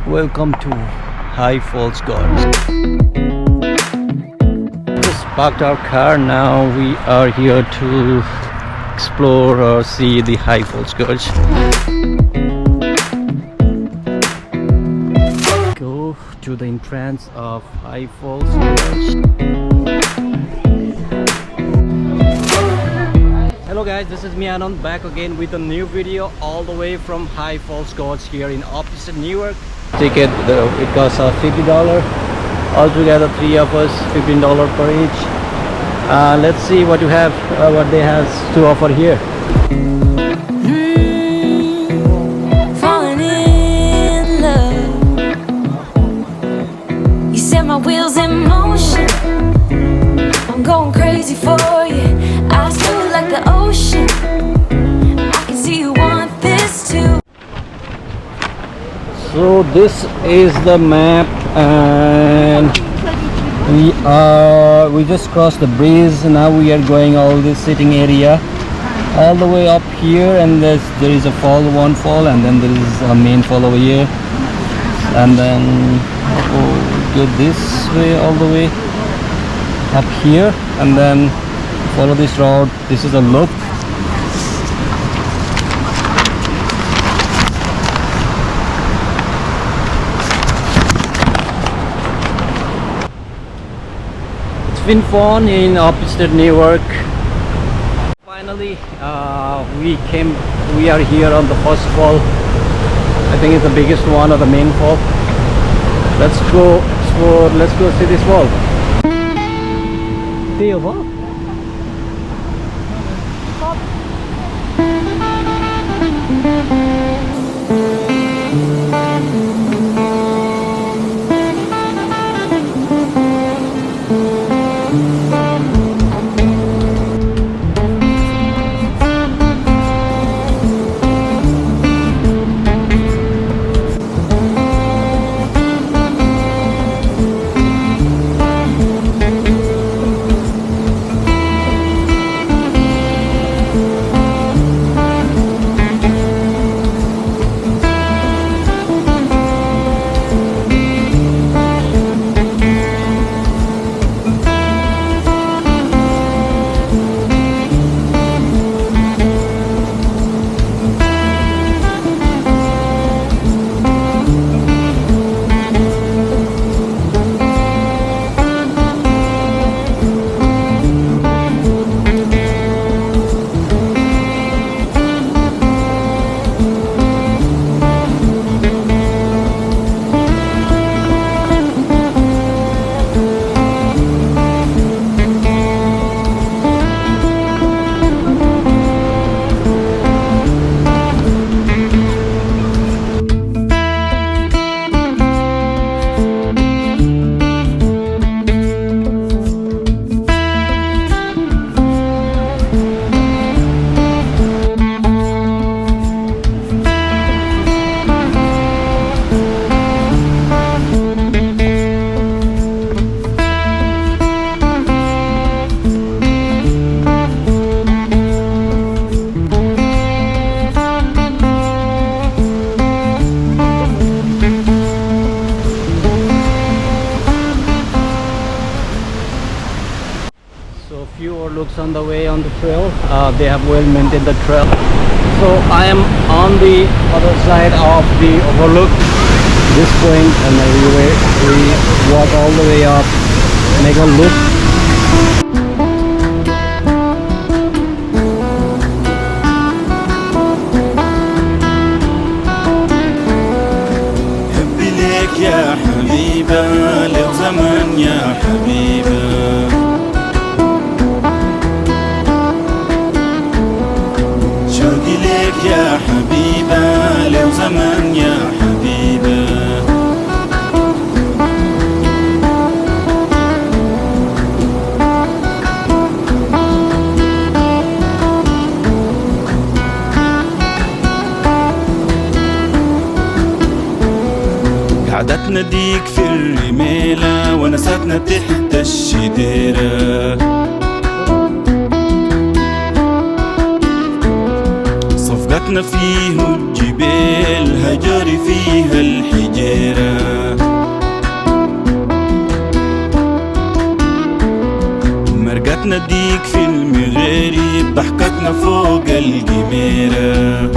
Welcome to High Falls Gorge. Just parked our car. Now we are here to explore or see the High Falls Gorge. Go to the entrance of High Falls Gorge. Hello guys, this is me Anand, back again with a new video all the way from High Falls Gorge here in Upstate New York. Ticket, it costs $50. Altogether, 3 of us, $15 per each. Let's see what what they have to offer here. Falling in love. You set my wheels in motion. I'm going crazy for you. I smooth like the ocean. I can see you want this too. So this is the map, and we just crossed the bridge. Now we are going all this sitting area all the way up here, and there is a fall, one fall, and then there is a main fall over here, and then go this way all the way up here, and then follow this road. This is a loop. It's been fun in Upstate New York. Finally, we are here on the first fall. I think it's the biggest one, or the main fall. Let's go explore. Let's go see this fall. See you, fall. Few overlooks on the way on the trail. They have well maintained the trail. So I am on the other side of the overlook, this point, and we walk all the way up, make a loop. يا حبيبة لو زمان يا حبيبة شوقي لك يا حبيبة لو زمان يا حبيبة قعدتنا ديك في الرميلة ونساتنا تحت الشجرة صفقتنا فيه الجبال هجري فيها الحجارة أناديك فيلم غريب ضحكتنا فوق الجميرة.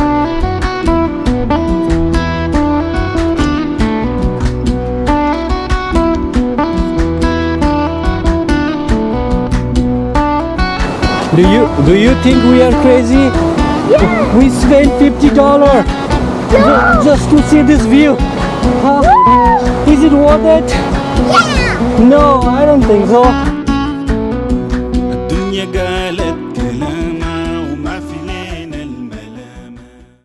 Do you think we are crazy? Yeah. We spent $50 just to see this view. Is it worth it? Yeah. No, I don't think so.